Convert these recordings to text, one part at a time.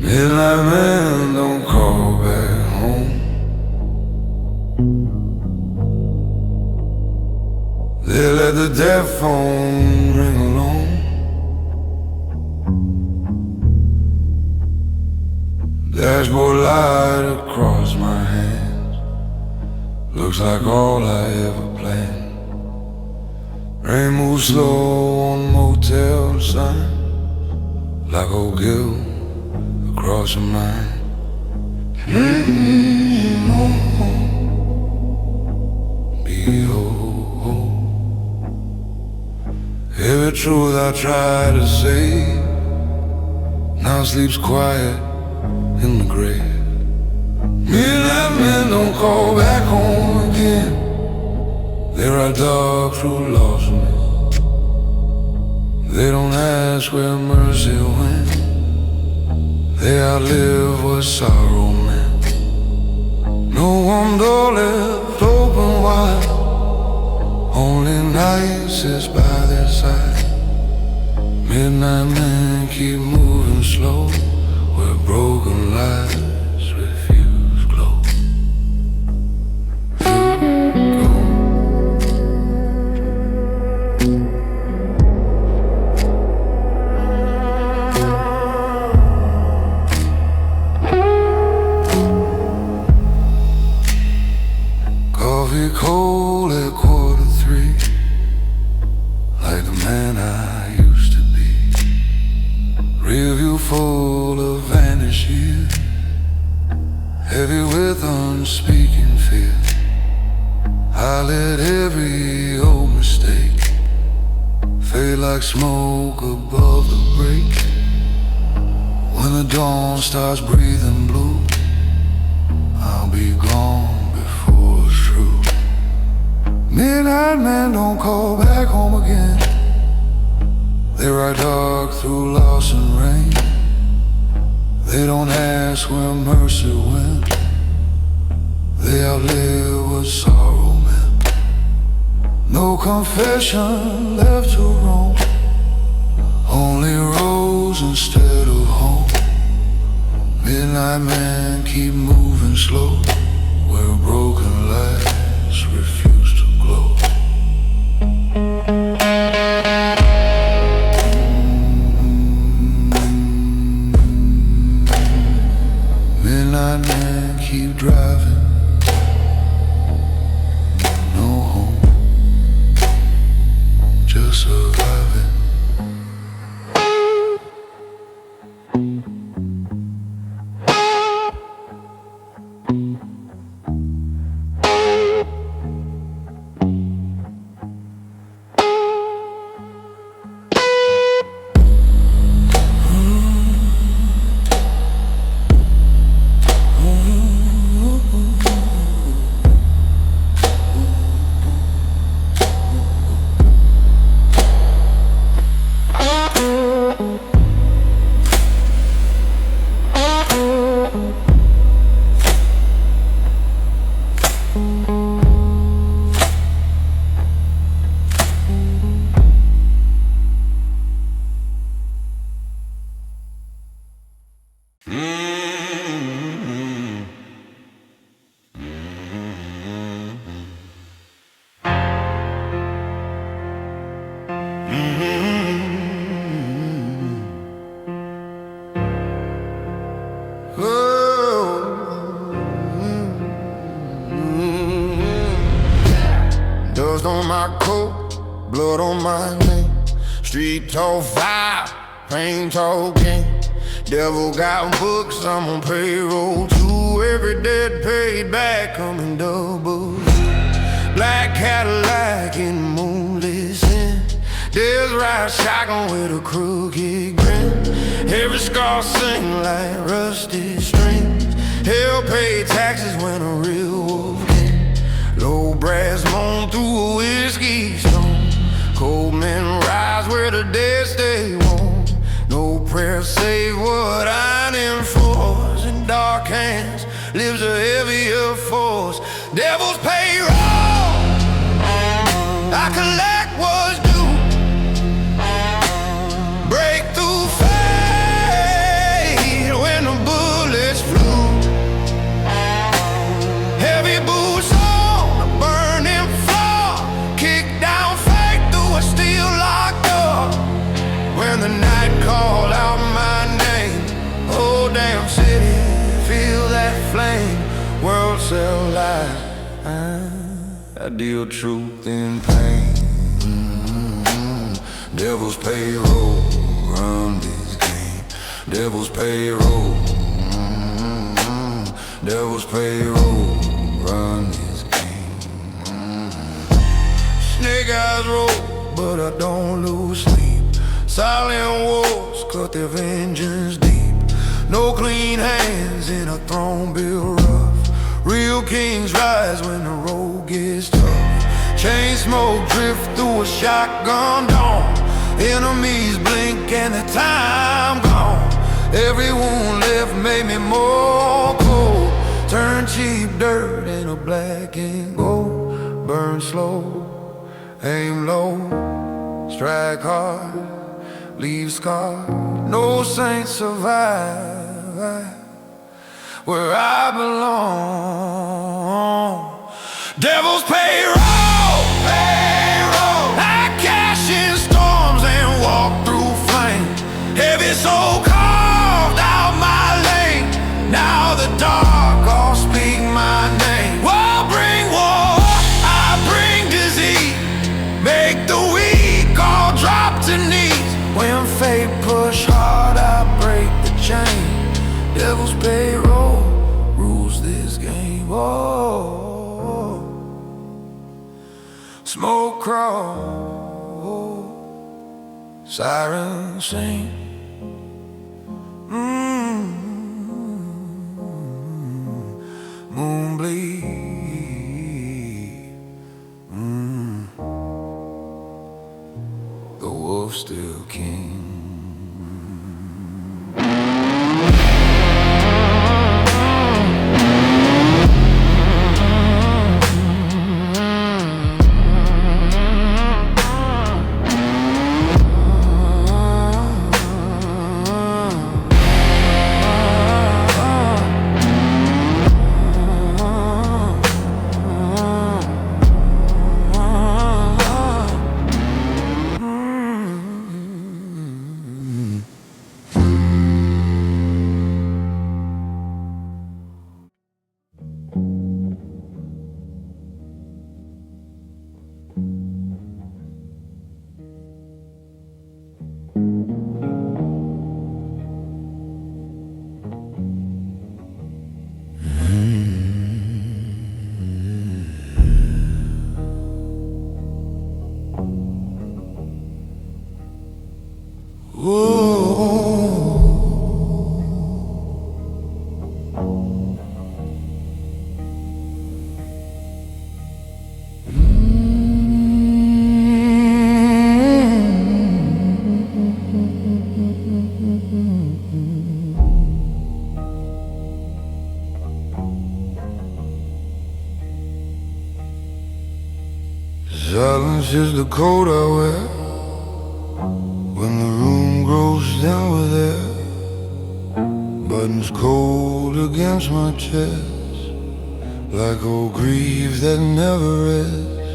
Midnight man don't call back home. They let the dead phone ring alone. Dashboard light across my hands. Looks like all I ever planned. Rain moves slow on motel signs, like old Gil across your mind. Behold, every truth I try to say now sleeps quiet in the grave. Midnight men don't call back home again. They ride dark through lost men. They don't ask where mercy went. They outlive what sorrow meant. No one door left open wide. Only night sits by their side. Midnight men keep moving slow, where broken lights refuse glow. Coffee cold at 2:45, like the man I used to be. Rearview full of vanished years, heavy with unspeaking fear. I let every old mistake fade like smoke above the break. When the dawn starts breathing blue, I'll be gone before it's true. Midnight men don't call back home again. They ride dark through loss and rain. They don't ask where mercy went. They outlive what sorrow meant. No confession left to roam, only roads instead of home. Midnight men keep moving slow, where broken lights refuse to glow. Midnight men keep driving, no home, just surviving. Dust on my coat, blood on my name. Street talk fire, pain talk game. Devil got books, I'm on payroll too. Every debt paid back, coming double. Black Cadillac in moonlit sin. There's ride shotgun with a crooked grin. Every scar sing like rusty strings. Hell pay taxes when a real wolf came. Low brass moan through a whiskey stone. Cold men rise where the dead stay warm. No prayer save what I enforce. In dark hands lives a heavier force. Devils pay wrong, I collect what's due. Break through fade when the I deal truth in pain. Devil's payroll, run this game. Devil's payroll, devil's payroll, run this game. Snake eyes roll, but I don't lose sleep. Silent wars cut their vengeance deep. No clean hands in a throne built rough. Real kings rise when the road gets tough. Chain smoke drift through a shotgun dawn. Enemies blink and the time gone. Every wound left made me more cold. Turn cheap dirt into black and gold. Burn slow, aim low, strike hard, leave scarred. No saints survive where I belong. Devil's payroll, payroll. I cash in storms and walk through flame. Heavy soul carved out my lane. Now the dark all speak my name. War bring war, I bring disease. Make the weak all drop to knees. When fate push hard, I break the chain. Devil's payroll rules this game. Oh, smoke crawl, sirens sing. Moon bleed. The wolf's still king. Silence is the coat I wear when the room grows dim with air. Buttons cold against my chest, like old grief that never rests.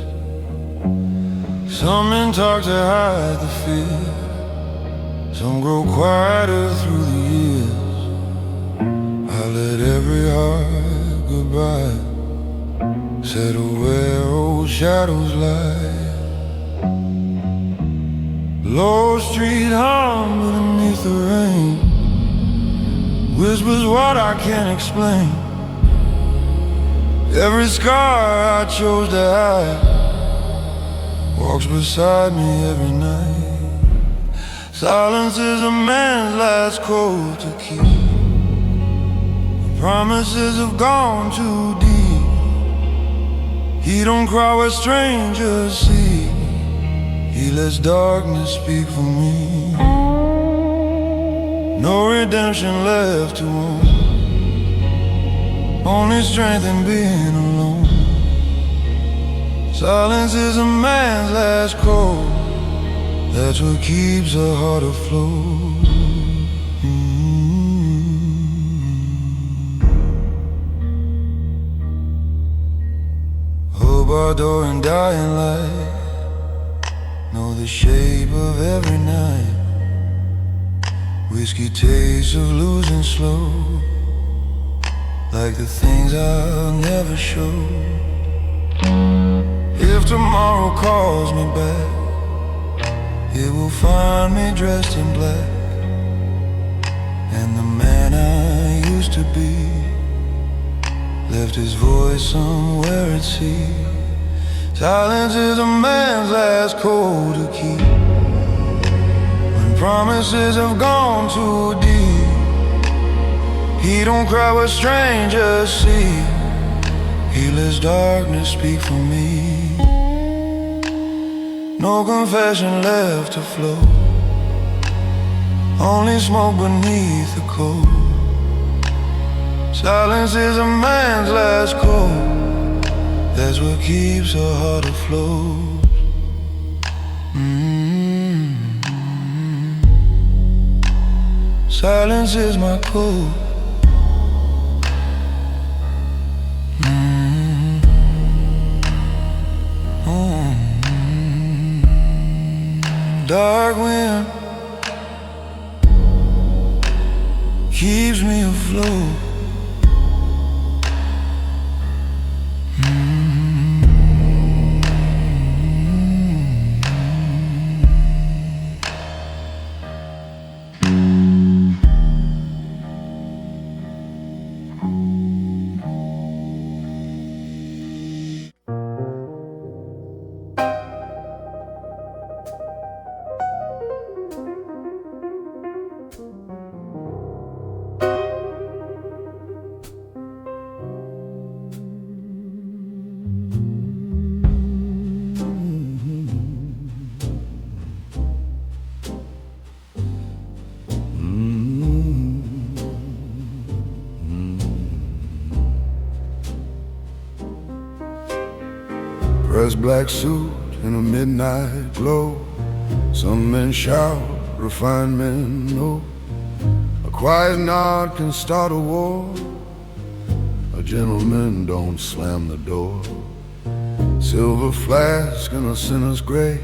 Some men talk to hide the fear, some grow quieter through the years. I let every heart goodbye settle where old shadows lie. Low street hum beneath the rain, whispers what I can't explain. Every scar I chose to hide walks beside me every night. Silence is a man's last code to keep. Promises have gone too deep. He don't cry what strangers see. He lets darkness speak for me. No redemption left to own, only strength in being alone. Silence is a man's last code. That's what keeps a heart afloat. Bar door and dying light know the shape of every night. Whiskey taste of losing slow, like the things I'll never show. if tomorrow calls me back, it will find me dressed in black, and the man I used to be left his voice somewhere at sea. Silence is a man's last code to keep when promises have gone too deep. He don't cry what strangers see, he lets darkness speak for me. No confession left to flow, only smoke beneath the cold. Silence is a man's last code, that's what keeps a heart afloat. Silence is my code. Dark wind keeps me afloat. Pressed black suit in a midnight glow. Some men shout, refined men know. A quiet nod can start a war. A gentleman don't slam the door. Silver flask and a sinner's grace.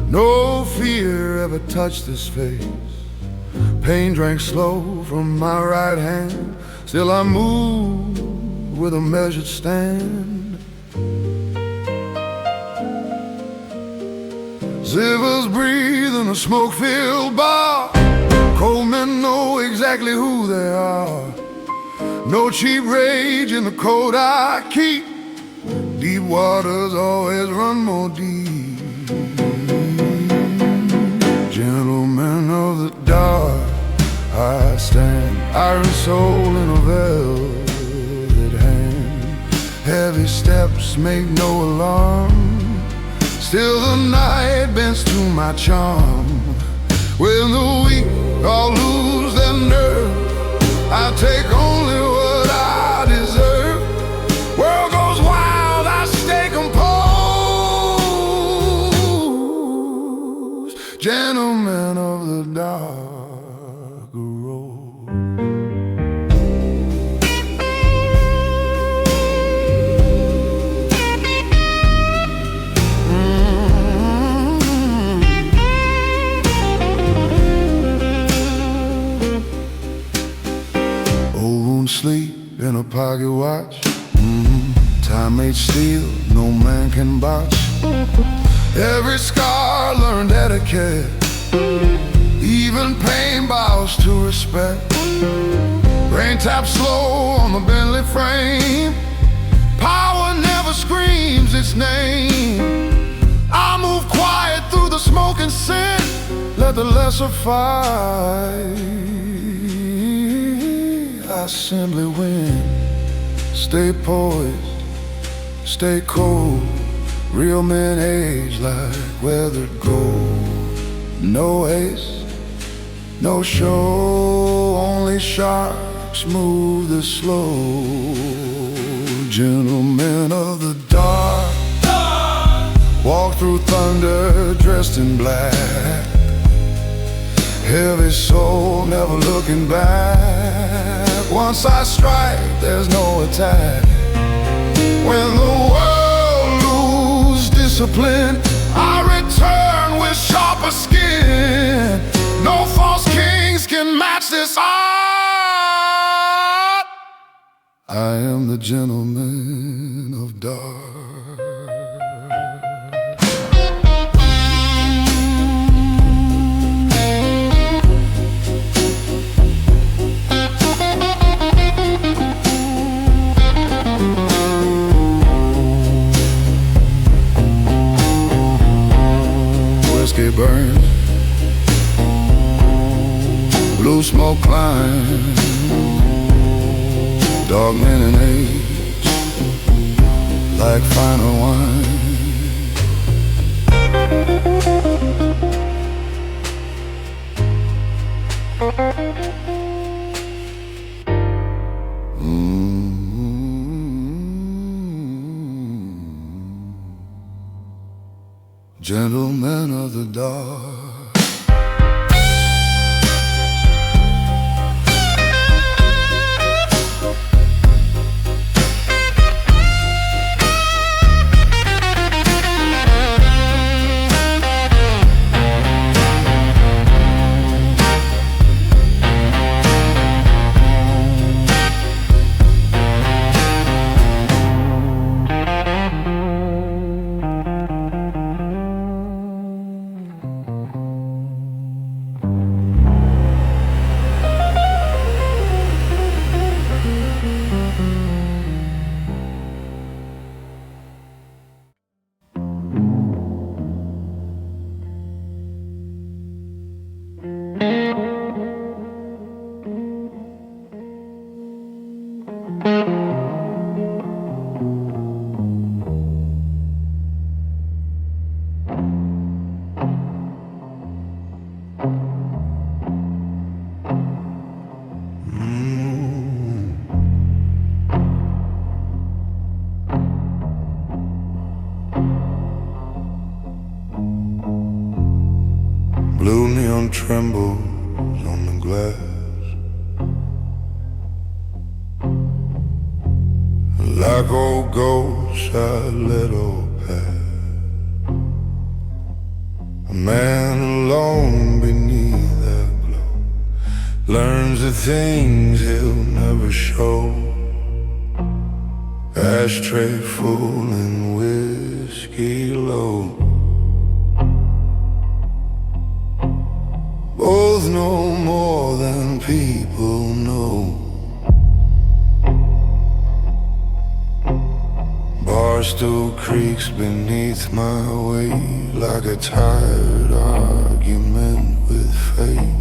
No fear ever touched this face. Pain drank slow from my right hand. Still I move with a measured stand. Zivers breathe in a smoke-filled bar. Cold men know exactly who they are. No cheap rage in the code I keep. Deep waters always run more deep. Gentlemen of the dark, I stand, iron soul in a velvet hand. Heavy steps make no alarm. Still the night bends to my charm. When the weak all lose their nerve, I take only what I deserve. World goes wild, I stay composed. Gentlemen of the dark road. Sleep in a pocket watch. Time made steel, no man can botch. Every scar learned etiquette. Even pain bows to respect. Rain taps slow on the Bentley frame. Power never screams its name. I move quiet through the smoke and scent. Let the lesser fight. I simply win. Stay poised, stay cold. Real men age like weathered gold. No haste, no show. Only sharks move this slow. Gentlemen of the dark, walk through thunder dressed in black. Heavy soul, never looking back. Once I strike, there's no attack. When the world loses discipline, I return with sharper skin. No false kings can match this art. I am the gentleman of dark. Blue smoke climb, dark men and age, like finer wine. Gentlemen of the dark. Blue neon trembles on the glass, like old ghosts I let all pass. A man alone beneath that glow learns the things he'll never show. Ashtray full and whiskey low, both know more than people know. Barstool creaks beneath my weight, like a tired argument with fate.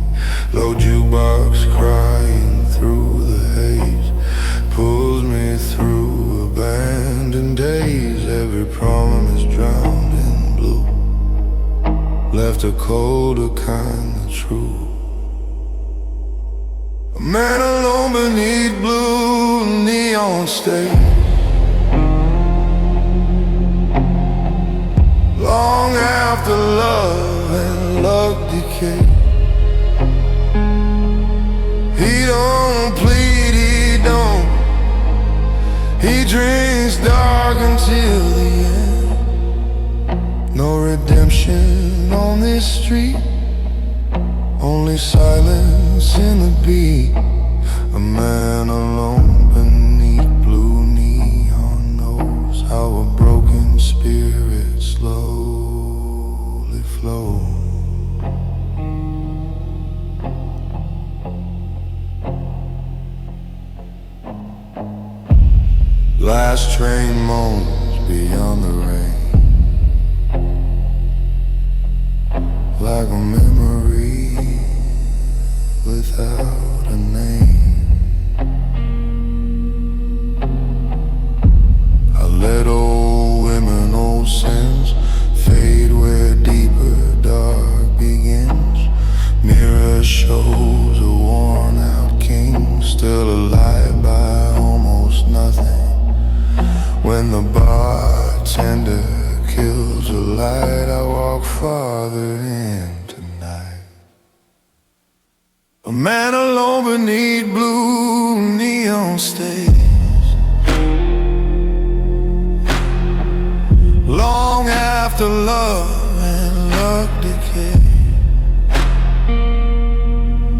Low jukebox crying through the haze pulls me through abandoned days. Every problem is drowned in blue, left a colder kind of true. A man alone beneath blue neon stage, long after love and luck decay. He don't plead, he drinks dark until the end. No redemption on this street, only silence in the beat. A man alone beneath blue neon knows how a broken spirit slowly flows. Last train moans beyond the rain, like a memory without a name. I let old women, old sins fade where deeper dark begins. Mirror shows a worn out king, still alive by almost nothing. When the bartender kills a light, I walk farther in tonight. A man alone beneath blue neon stays, long after love and luck decay.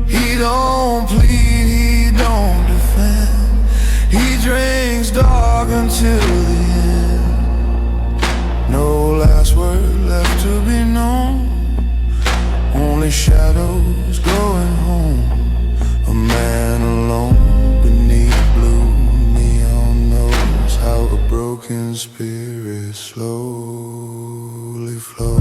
He don't plead, he don't defend, he drinks dark until the end. No last word left to be known, only shadows going home. A man alone beneath blue neon knows how a broken spirit slowly flows.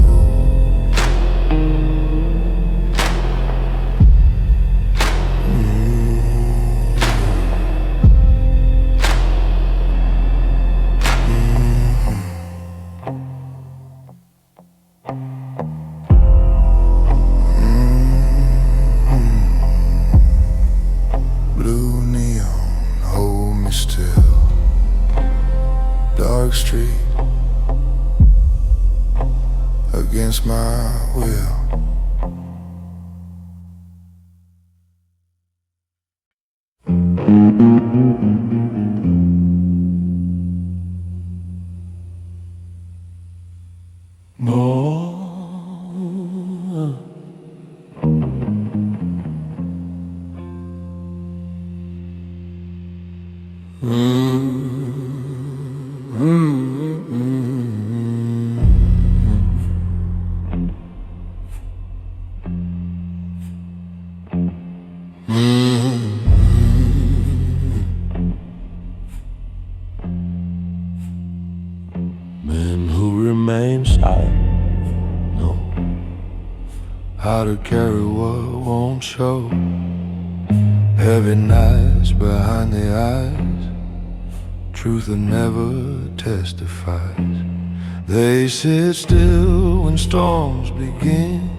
Men who remain silent know how to carry what won't show. Heavy nights behind the eyes, truth that never testifies. They sit still when storms begin,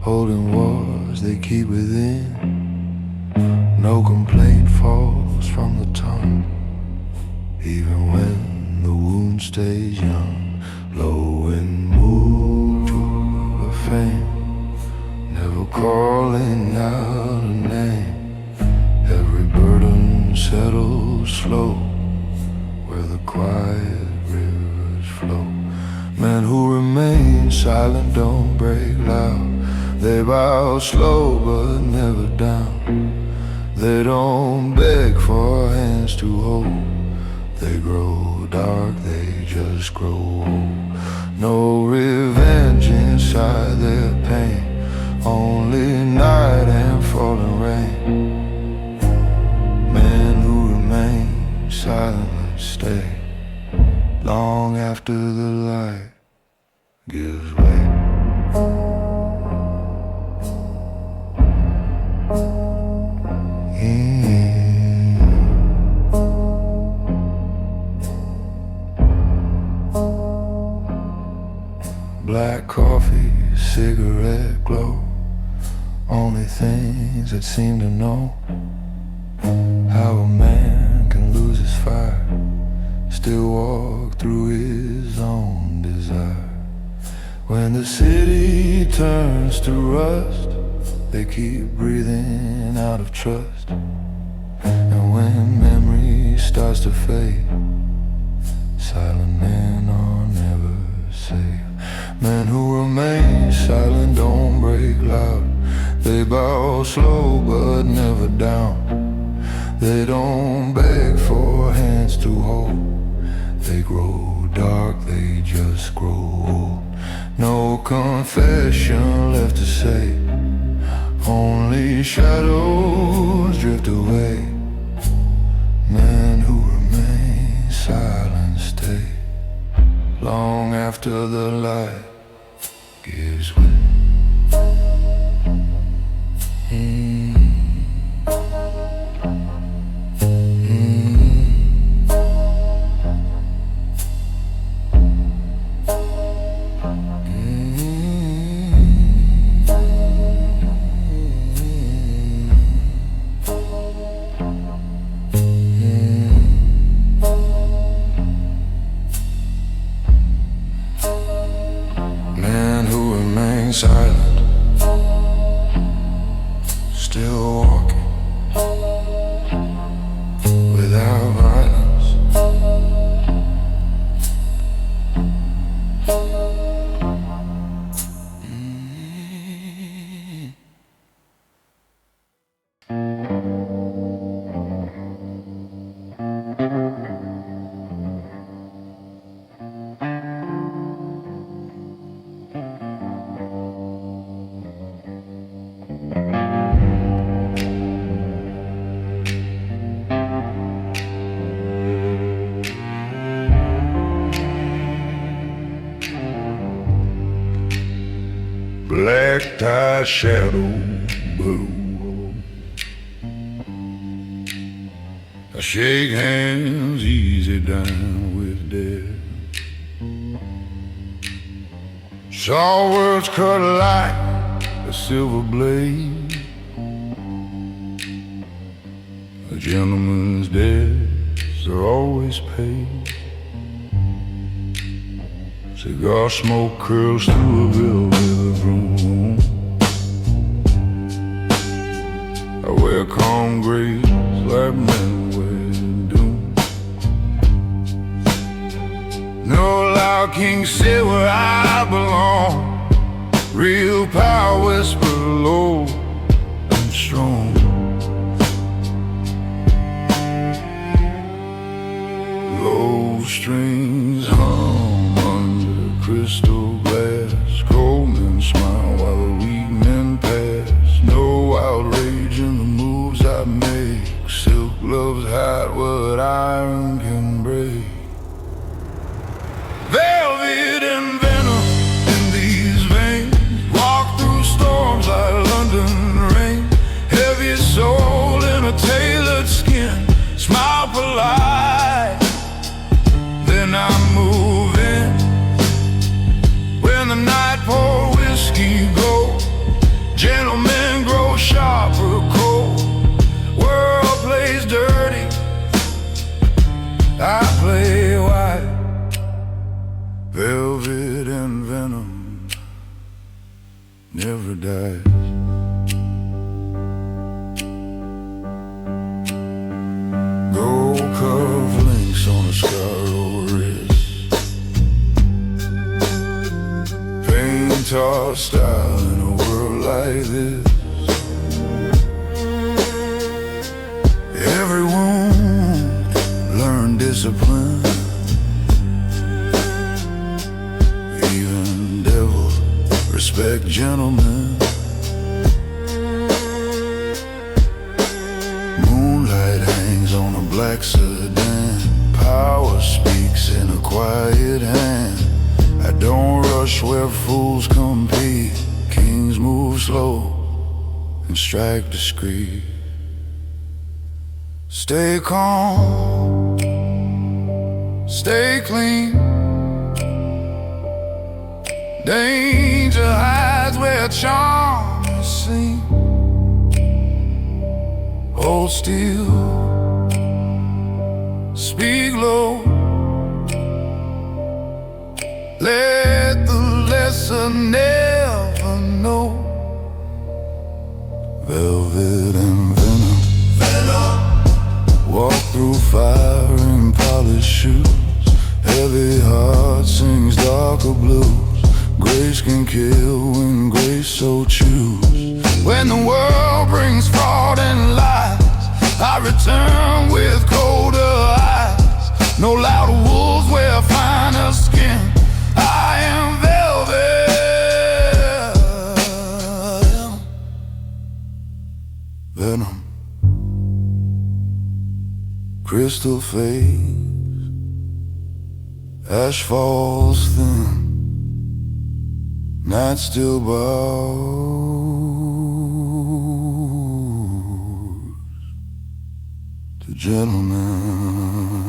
holding wars they keep within. No complaint falls from the tongue, even when the wound stays young. Low and moved to a fame, never calling out a name. Every burden settles slow where the quiet rivers flow. Men who remain silent don't break loud. They bow slow but never down. They don't beg for hands to hold. They grow dark, they just grow old. No revenge inside their pain, only night and falling rain. Men who remain silent stay long after the light gives way. Black coffee, cigarette glow, only things that seem to know how a man can lose his fire, still walk through his own desire. When the city turns to rust, they keep breathing out of trust. And when memory starts to fade, silent men are never safe. Men who remain silent don't break loud. They bow slow but never down. They don't beg for hands to hold. They grow dark, they just grow old. No confession left to say, only shadows drift away. Men who remain silent stay long after the light gives way. Silent, still walking without violence. Black tie shadow blue, I shake hands easy down with death. Saw words cut like a silver blade. A gentleman's debts are always paid. Cigar smoke curls through a velvet room. I wear calm grays black men wear doom. No loud king sit where I belong. Real power whisper low and strong. Low strings hum under crystal glass. Cold men smile while the weak men pass. No outrage in the moves I make. Silk gloves hide what iron can break. Velvet and venom in these veins. Walk through storms like London rain. Heavy soul in a tailored skin. Smile polite, then I move in. When the night pour whiskey gold, gentlemen grow sharper cold. World plays dirty, I play white. Velvet and venom never dies. Gold curved links on a scarred wrist. Paint our style in a world like this. Every wound learned discipline. Even devils respect gentlemen. Moonlight hangs on a black sedan. Power speaks in a quiet hand. I don't rush where fools compete. Kings move slow and strike discreet. Stay calm, stay clean. Danger hides where charm is seen. Hold still, speak low. Let the lesser never know. Velvet and venom, walk through fire in polished shoes. Heavy heart sings darker blues. Grace can kill when grace so choose. When the world brings fraud and lies, I return with colder eyes. No louder wolves wear finer skin. I am velvet, venom. Crystal fades, ash falls thin. Night still bows to gentlemen.